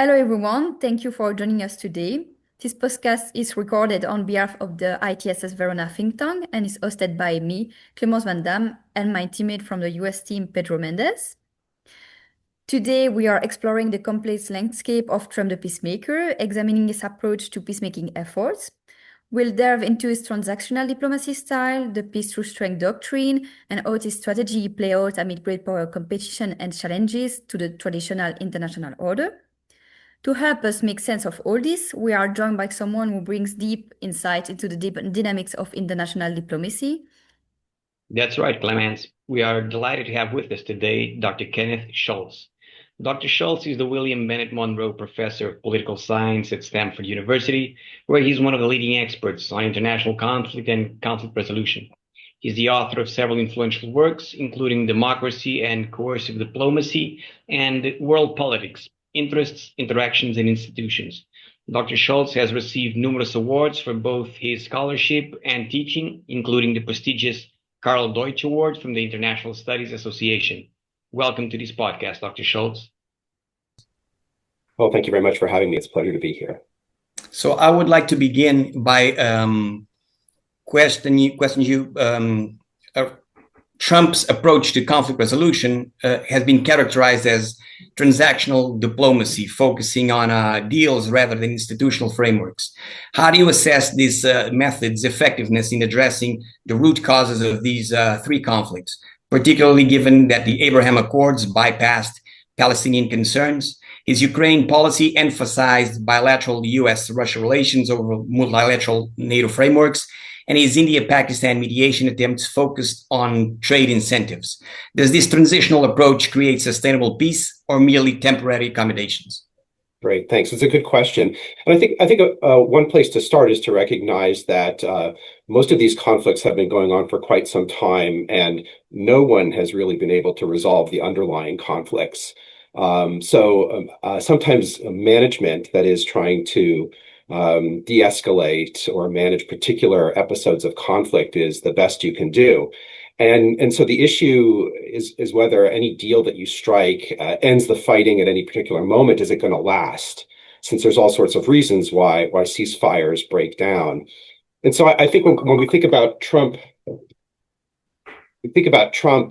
Hello, everyone. Thank you for joining us today. This podcast is recorded on behalf of the ITSS Verona think tank and is hosted by me, Clémence Van Damme, and my teammate from the US team, Pedro Mendes. Today, we are exploring the complex landscape of Trump the Peacemaker, examining his approach to peacemaking efforts. We'll delve into his transactional diplomacy style, the peace through strength doctrine, and how this strategy play out amid great power competition and challenges to the traditional international order. To help us make sense of all this, we are joined by someone who brings deep insight into the dynamics of international diplomacy. That's right, Clemens. We are delighted to have with us today Dr. Kenneth Schultz. Dr. Schultz is the William Bennett Munro Professor of Political Science at Stanford University, where he's one of the leading experts on international conflict and conflict resolution. He's the author of several influential works, including Democracy and Coercive Diplomacy and World Politics, Interests, Interactions, and Institutions. Dr. Schultz has received numerous awards for both his scholarship and teaching, including the prestigious Karl Deutsch Award from the International Studies Association. Welcome to this podcast, Dr. Schultz. Well, thank you very much for having me. It's a pleasure to be here. So I would like to begin by questioning you. Trump's approach to conflict resolution has been characterized as transactional diplomacy, focusing on deals rather than institutional frameworks. How do you assess this method's effectiveness in addressing the root causes of these three conflicts, particularly given that the Abraham Accords bypassed Palestinian concerns? His Ukraine policy emphasized bilateral U.S.-Russia relations over multilateral NATO frameworks, and his India-Pakistan mediation attempts focused on trade incentives. Does this transitional approach create sustainable peace or merely temporary accommodations? Great, thanks. It's a good question. And I think one place to start is to recognize that most of these conflicts have been going on for quite some time, and no one has really been able to resolve the underlying conflicts. Sometimes management that is trying to de-escalate or manage particular episodes of conflict is the best you can do. And so the issue is whether any deal that you strike ends the fighting at any particular moment. Is it going to last? Since there's all sorts of reasons why ceasefires break down. And so I think when we think about Trump,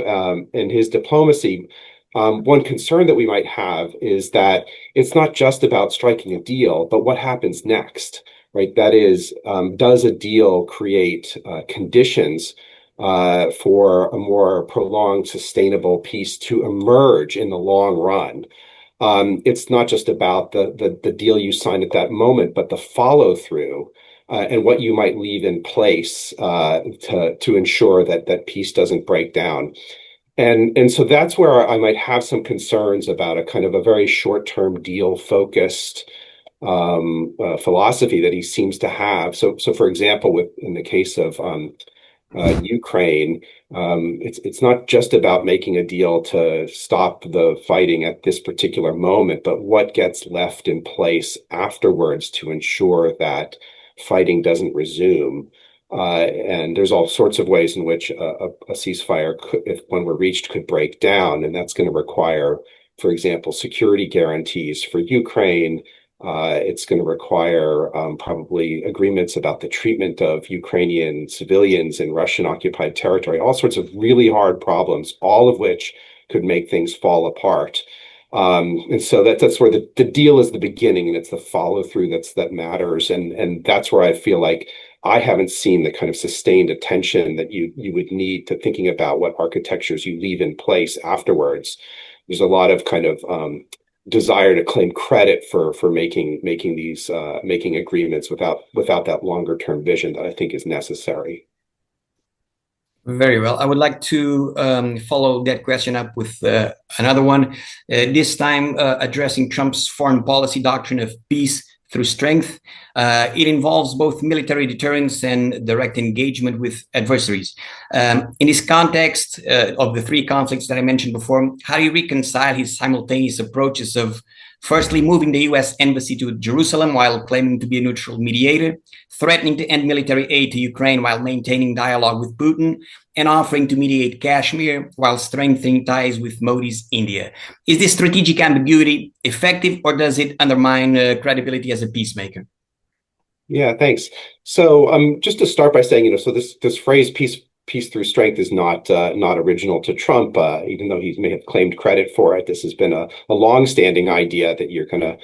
and his diplomacy, one concern that we might have is that it's not just about striking a deal, but what happens next, right? That is, does a deal create conditions for a more prolonged, sustainable peace to emerge in the long run? It's not just about the deal you sign at that moment, but the follow through and what you might leave in place to ensure that peace doesn't break down. And so that's where I might have some concerns about a kind of a very short-term deal-focused philosophy that he seems to have. So for example, in the case of Ukraine, it's not just about making a deal to stop the fighting at this particular moment, but what gets left in place afterwards to ensure that fighting doesn't resume. And there's all sorts of ways in which a ceasefire, if one were reached, could break down. And that's going to require, for example, security guarantees for Ukraine. It's going to require probably agreements about the treatment of Ukrainian civilians in Russian-occupied territory, all sorts of really hard problems, all of which could make things fall apart. And so that's where the deal is the beginning, and it's the follow-through that matters. And that's where I feel like I haven't seen the kind of sustained attention that you would need to thinking about what architectures you leave in place afterwards. There's a lot of kind of desire to claim credit for making agreements without that longer term vision that I think is necessary. Very well. I would like to follow that question up with another one, this time addressing Trump's foreign policy doctrine of peace through strength. It involves both military deterrence and direct engagement with adversaries. In this context of the three conflicts that I mentioned before, how do you reconcile his simultaneous approaches of firstly moving the U.S. embassy to Jerusalem while claiming to be a neutral mediator, threatening to end military aid to Ukraine while maintaining dialogue with Putin, and offering to mediate Kashmir while strengthening ties with Modi's India. Is this strategic ambiguity effective, or does it undermine credibility as a peacemaker? Yeah, thanks. So just to start by saying, so this phrase peace through strength is not original to Trump, even though he may have claimed credit for it. This has been a long-standing idea that you're going to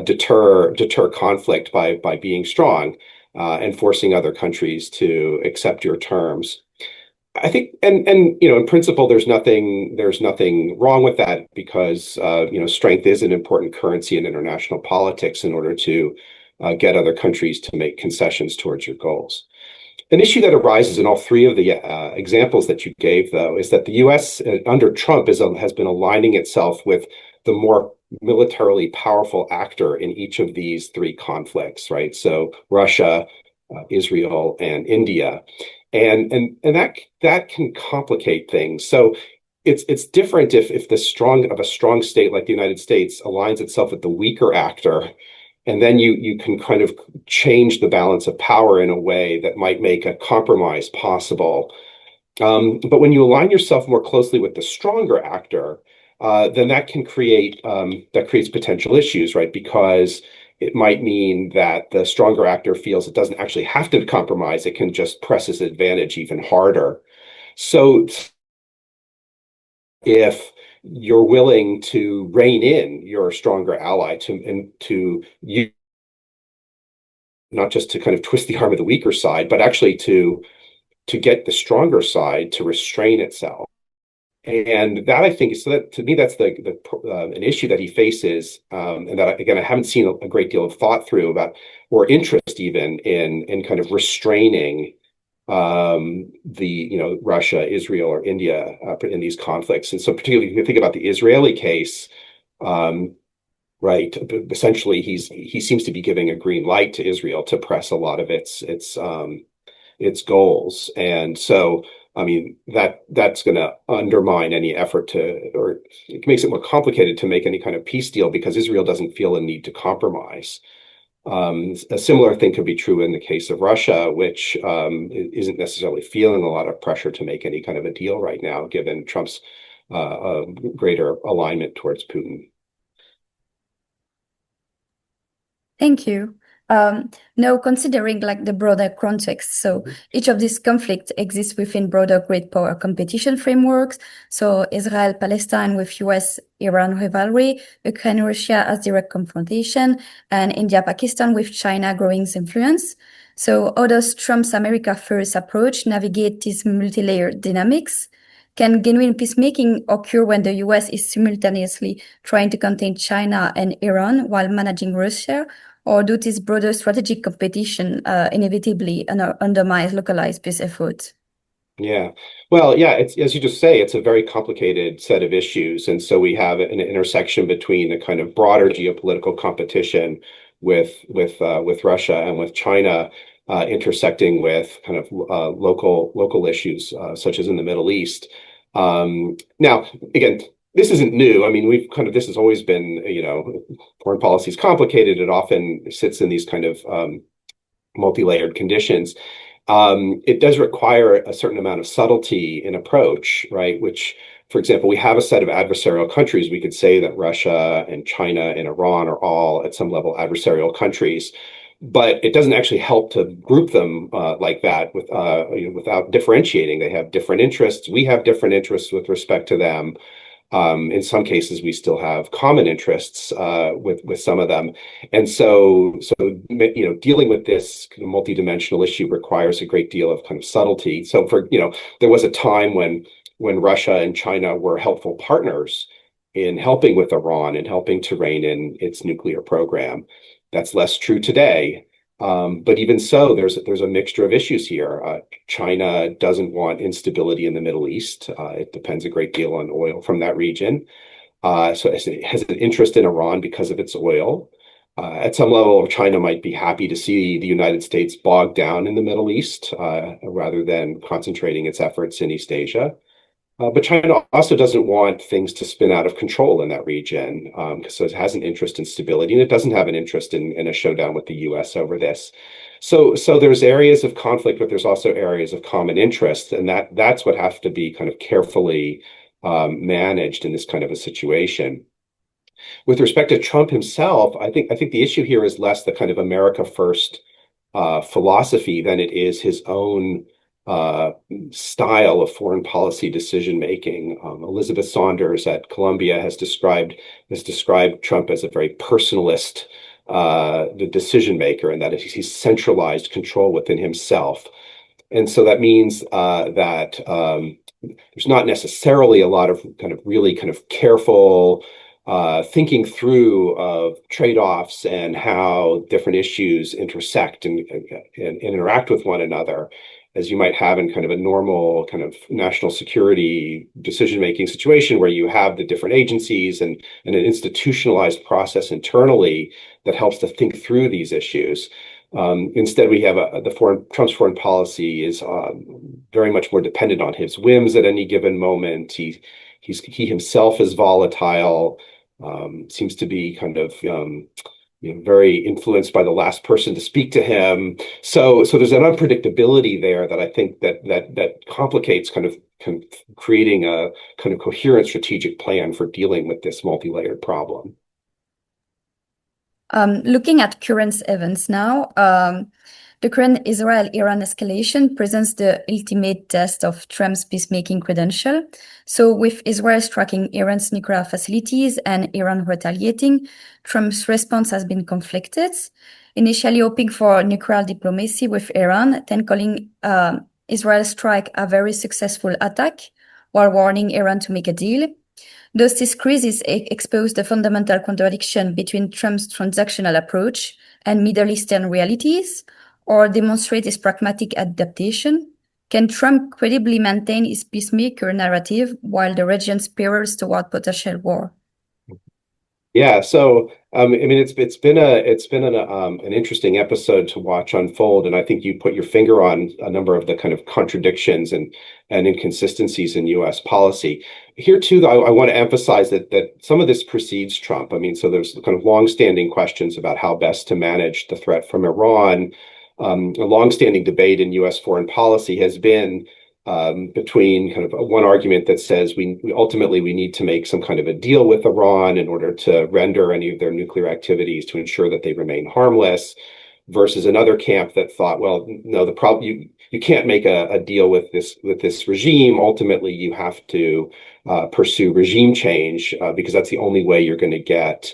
deter conflict by being strong and forcing other countries to accept your terms. I think, and in principle, there's nothing wrong with that because strength is an important currency in international politics in order to get other countries to make concessions towards your goals. An issue that arises in all three of the examples that you gave, though, is that the U.S. Under Trump has been aligning itself with the more militarily powerful actor in each of these three conflicts, right? So Russia, Israel, and India, and that can complicate things. So it's different if a strong state like the United States aligns itself with the weaker actor. And then you can kind of change the balance of power in a way that might make a compromise possible. But when you align yourself more closely with the stronger actor, then that creates potential issues, right? Because it might mean that the stronger actor feels it doesn't actually have to compromise; it can just press its advantage even harder. So if you're willing to rein in your stronger ally to you, not just to kind of twist the arm of the weaker side, but actually to get the stronger side to restrain itself. And that, I think, so that to me, that's an issue that he faces, and that, again, I haven't seen a great deal of thought through about, or interest even in kind of restraining Russia, Israel, or India in these conflicts. And so particularly if you think about the Israeli case, right, essentially he seems to be giving a green light to Israel to press a lot of its goals. And so, I mean, that's going to undermine any effort or it makes it more complicated to make any kind of peace deal because Israel doesn't feel a need to compromise. A similar thing could be true in the case of Russia, which isn't necessarily feeling a lot of pressure to make any kind of a deal right now, given Trump's greater alignment towards Putin. Thank you. Now, considering like the broader context, so each of these conflicts exists within broader great power competition frameworks. So Israel, Palestine with US-Iran rivalry, Ukraine, Russia as direct confrontation, and India, Pakistan with China growing influence. So how does Trump's America First approach navigate these multi-layered dynamics? Can genuine peacemaking occur when the US is simultaneously trying to contain China and Iran while managing Russia? Or do this broader strategic competition inevitably undermine localized peace efforts? Yeah, well, yeah, it's, as you just say, it's a very complicated set of issues. And so we have an intersection between a kind of broader geopolitical competition with Russia and with China intersecting with kind of local issues such as in the Middle East. Now, again, this isn't new. I mean, this has always been, foreign policy is complicated. It often sits in these kind of multi-layered conditions. It does require a certain amount of subtlety in approach, right? Which, for example, we have a set of adversarial countries. We could say that Russia and China and Iran are all at some level adversarial countries, but it doesn't actually help to group them like that without differentiating. They have different interests. We have different interests with respect to them. In some cases, we still have common interests with some of them, and so dealing with this kind of multidimensional issue requires a great deal of kind of subtlety. So there was a time when Russia and China were helpful partners in helping with Iran and helping to rein in its nuclear program. That's less true today. But even so, there's a mixture of issues here. China doesn't want instability in the Middle East. It depends a great deal on oil from that region. So it has an interest in Iran because of its oil. At some level, China might be happy to see the United States bogged down in the Middle East rather than concentrating its efforts in East Asia. But China also doesn't want things to spin out of control in that region, so it has an interest in stability, and it doesn't have an interest in a showdown with the U.S. over this. So there's areas of conflict, but there's also areas of common interest, and that's what has to be kind of carefully managed in this kind of a situation. With respect to Trump himself, I think the issue here is less the kind of America first philosophy than it is his own style of foreign policy decision making. Elizabeth Saunders at Columbia has described Trump as a very personalist the decision maker, and that he's centralized control within himself. And so that means that there's not necessarily a lot of kind of really kind of careful thinking through of trade-offs and how different issues intersect and interact with one another, as you might have in kind of a normal kind of national security decision-making situation where you have the different agencies and an institutionalized process internally that helps to think through these issues. Instead, we have Trump's foreign policy is very much more dependent on his whims at any given moment. He himself is volatile, seems to be kind of very influenced by the last person to speak to him. So there's an unpredictability there that I think that complicates kind of creating a kind of coherent strategic plan for dealing with this multi-layered problem. Looking at current events now, the current Israel-Iran escalation presents the ultimate test of Trump's peacemaking credential. So with Israel striking Iran's nuclear facilities and Iran retaliating, Trump's response has been conflicted, initially hoping for nuclear diplomacy with Iran, then calling Israel's strike a very successful attack, while warning Iran to make a deal. Does this crisis expose the fundamental contradiction between Trump's transactional approach and Middle Eastern realities, or demonstrate his pragmatic adaptation? Can Trump credibly maintain his peacemaker narrative while the region spirals toward potential war? Yeah, so I mean, it's been an interesting episode to watch unfold, and I think you put your finger on a number of the kind of contradictions and inconsistencies in U.S. policy. Here too, though, I want to emphasize that some of this precedes Trump. I mean, so there's kind of longstanding questions about how best to manage the threat from Iran. A longstanding debate in U.S. foreign policy has been between kind of one argument that says we ultimately need to make some kind of a deal with Iran in order to render any of their nuclear activities to ensure that they remain harmless, versus another camp that thought, well, no, the problem you can't make a deal with this regime. Ultimately, you have to pursue regime change because that's the only way you're going to get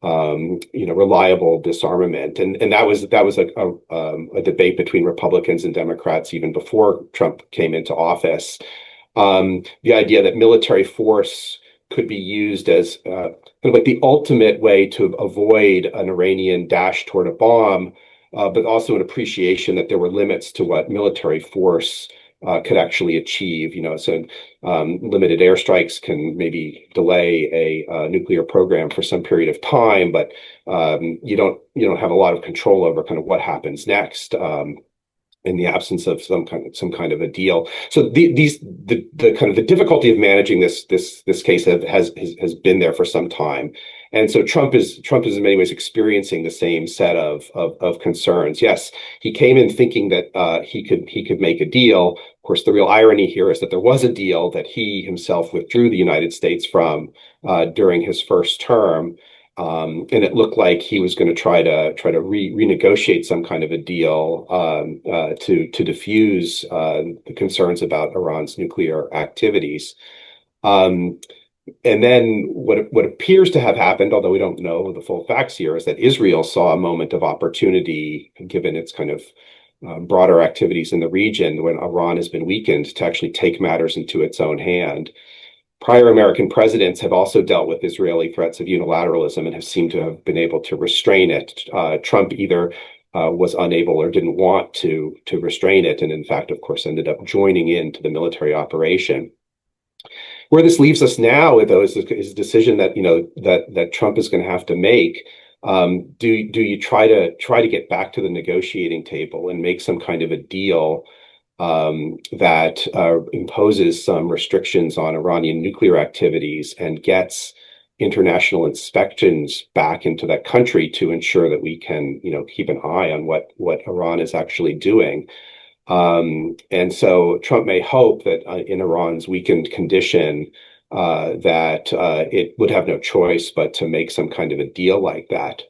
reliable disarmament, and that was a debate between Republicans and Democrats even before Trump came into office. The idea that military force could be used as kind of like the ultimate way to avoid an Iranian dash toward a bomb, but also an appreciation that there were limits to what military force could actually achieve. So limited airstrikes can maybe delay a nuclear program for some period of time, but you don't have a lot of control over kind of what happens next in the absence of some kind of a deal. So the kind of the difficulty of managing this case has been there for some time. And so Trump is in many ways experiencing the same set of concerns. Yes, he came in thinking that he could make a deal. Of course, the real irony here is that there was a deal that he himself withdrew the United States from during his first term, and it looked like he was going to try to renegotiate some kind of a deal to diffuse the concerns about Iran's nuclear activities. And then what appears to have happened, although we don't know the full facts here, is that Israel saw a moment of opportunity, given its kind of broader activities in the region when Iran has been weakened, to actually take matters into its own hand. Prior American presidents have also dealt with Israeli threats of unilateralism and have seemed to have been able to restrain it. Trump either was unable or didn't want to restrain it, and in fact, of course, ended up joining into the military operation. Where this leaves us now, though, is a decision that that Trump is going to have to make. Do you try to get back to the negotiating table and make some kind of a deal that imposes some restrictions on Iranian nuclear activities and gets international inspections back into that country to ensure that we can, keep an eye on what Iran is actually doing. And so Trump may hope that in Iran's weakened condition, that it would have no choice but to make some kind of a deal like that.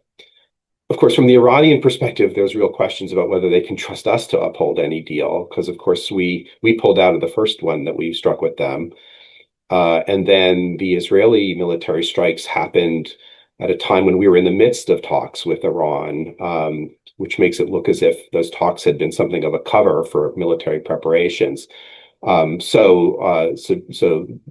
Of course, from the Iranian perspective, there's real questions about whether they can trust us to uphold any deal, because of course we pulled out of the first one that we struck with them. And then the Israeli military strikes happened at a time when we were in the midst of talks with Iran, which makes it look as if those talks had been something of a cover for military preparations. So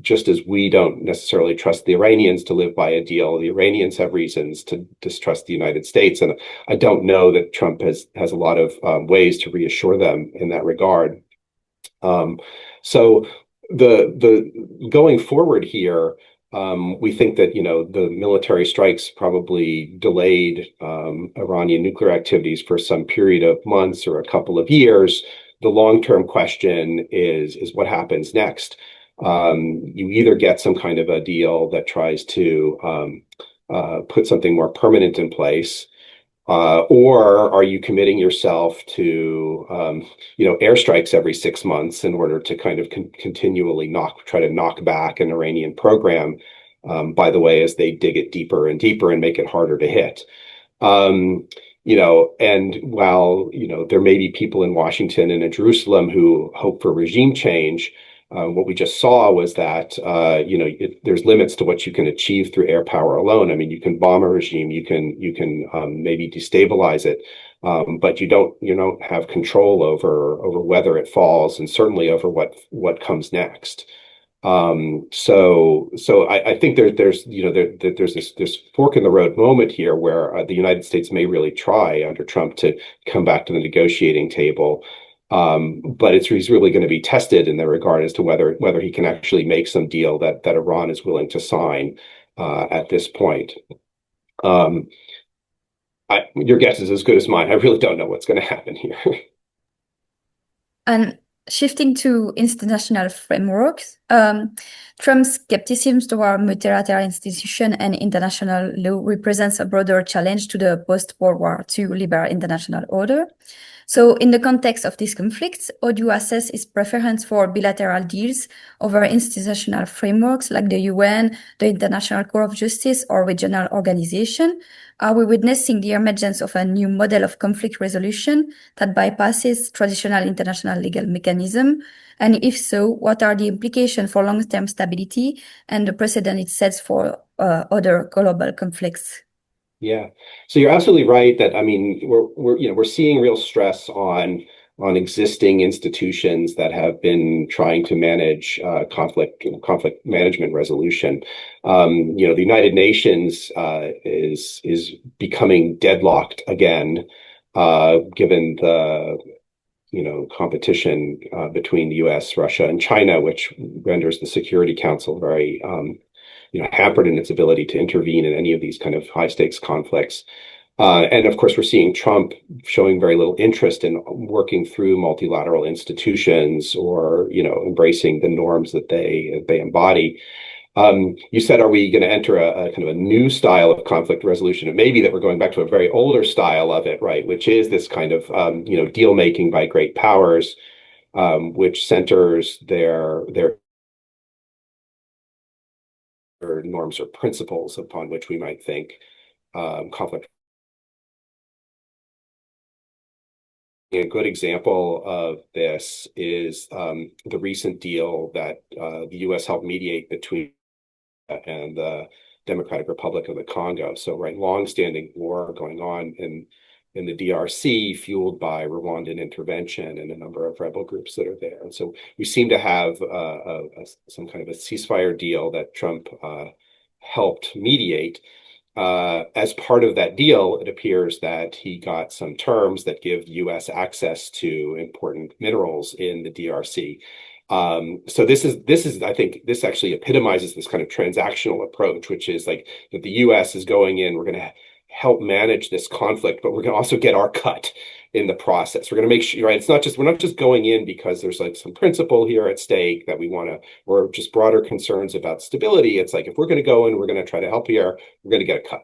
just as we don't necessarily trust the Iranians to live by a deal, the Iranians have reasons to distrust the United States. And I don't know that Trump has a lot of ways to reassure them in that regard. So the going forward here, we think that, the military strikes probably delayed Iranian nuclear activities for some period of months or a couple of years. The long-term question is what happens next? You either get some kind of a deal that tries to put something more permanent in place, or are you committing yourself to, airstrikes every 6 months in order to kind of continually try to knock back an Iranian program, by the way, as they dig it deeper and deeper and make it harder to hit. And while, there may be people in Washington and in Jerusalem who hope for regime change, what we just saw was that, there's limits to what you can achieve through air power alone. I mean, you can bomb a regime, you can maybe destabilize it, but you don't have control over whether it falls, and certainly over what comes next. So I think there's this fork in the road moment here where the United States may really try under Trump to come back to the negotiating table. But he's really going to be tested in that regard as to whether he can actually make some deal that Iran is willing to sign at this point. Your guess is as good as mine. I really don't know what's going to happen here. And shifting to international frameworks, Trump's skepticism toward multilateral institutions and international law represents a broader challenge to the post-World War II liberal international order. So in the context of these conflicts, how do you assess his preference for bilateral deals over institutional frameworks like the UN, the International Court of Justice, or regional organization? Are we witnessing the emergence of a new model of conflict resolution that bypasses traditional international legal mechanism? And if so, what are the implications for long-term stability and the precedent it sets for other global conflicts? Yeah, so you're absolutely right that, I mean, we're seeing real stress on existing institutions that have been trying to manage conflict management resolution. The United Nations is becoming deadlocked again, given the competition between the U.S., Russia, and China, which renders the Security Council very hampered in its ability to intervene in any of these kind of high stakes conflicts. And of course, we're seeing Trump showing very little interest in working through multilateral institutions or, embracing the norms that they embody. You said, are we going to enter a kind of a new style of conflict resolution? It may be that we're going back to a very older style of it, right? Which is this kind of, deal making by great powers, which centers their norms or principles upon which we might think conflict. A good example of this is the recent deal that the U.S. helped mediate between and the Democratic Republic of the Congo. So, right, long-standing war going on in the DRC, fueled by Rwandan intervention and a number of rebel groups that are there. And so we seem to have some kind of a ceasefire deal that Trump helped mediate. As part of that deal, it appears that he got some terms that give U.S. access to important minerals in the DRC. So this is, I think, this actually epitomizes this kind of transactional approach, which is like that the U.S. is going in, we're going to help manage this conflict, but we're going to also get our cut, in the process. We're going to make sure, right? We're not just going in because there's like some principle here at stake that we want to, or just broader concerns about stability. It's like, if we're going to go in, we're going to try to help here, we're going to get a cut.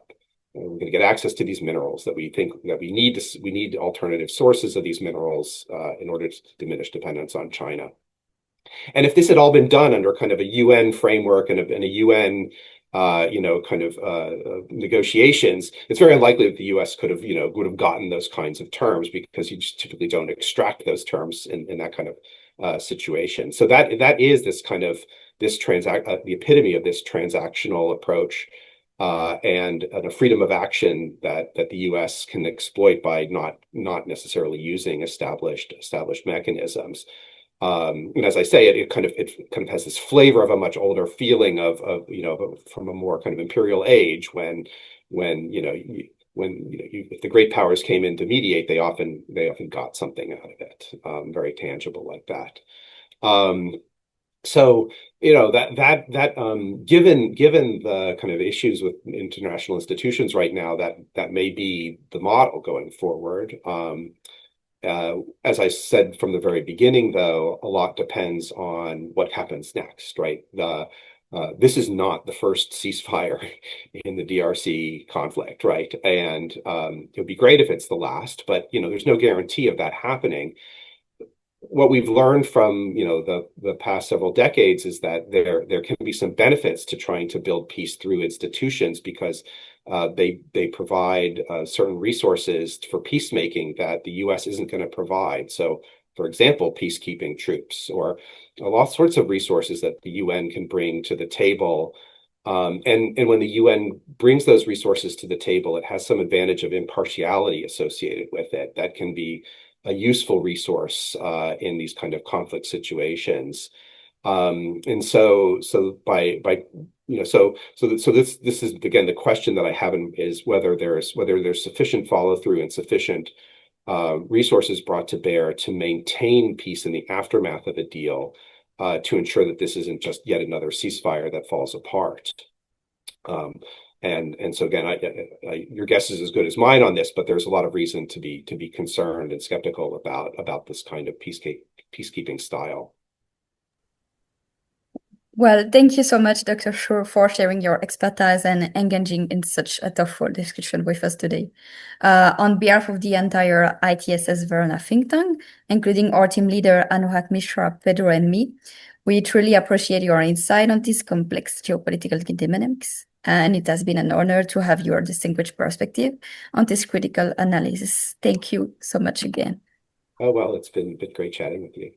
We're going to get access to these minerals that we think that we need alternative sources of these minerals in order to diminish dependence on China. And if this had all been done under kind of a UN framework and a UN negotiations, it's very unlikely that the US would have gotten those kinds of terms, because you just typically don't extract those terms in that kind of situation. So that is this kind of the epitome of this transactional approach and a freedom of action that the US can exploit by not necessarily using established mechanisms. And as I say, it kind of has this flavor of a much older feeling of from a more kind of imperial age, when if the great powers came in to mediate, they often got something out of it, very tangible like that. So given the kind of issues with international institutions right now, that may be the model going forward. As I said from the very beginning, though, a lot depends on what happens next, right? This is not the first ceasefire in the DRC conflict, right? And it would be great if it's the last, but there's no guarantee of that happening. What we've learned from the past several decades is that there can be some benefits to trying to build peace through institutions, because they provide certain resources for peacemaking that the US isn't going to provide. So, for example, peacekeeping troops, or all sorts of resources that the UN can bring to the table. And when the UN brings those resources to the table, it has some advantage of impartiality associated with it that can be a useful resource in these kind of conflict situations. And so this is again the question that I have is whether there's sufficient follow through and sufficient resources brought to bear to maintain peace in the aftermath of a deal, to ensure that this isn't just yet another ceasefire that falls apart. And so again, your guess is as good as mine on this, but there's a lot of reason to be concerned and skeptical about this kind of peacekeeping style. Well, thank you so much, Dr. Schultz, for sharing your expertise and engaging in such a thoughtful discussion with us today. On behalf of the entire ITSS Verona think tank, including our team leader, Anurag Mishra, Pedro, and me, we truly appreciate your insight on these complex geopolitical dynamics. And it has been an honor to have your distinguished perspective on this critical analysis. Thank you so much again. Oh, well, it's been great chatting with you.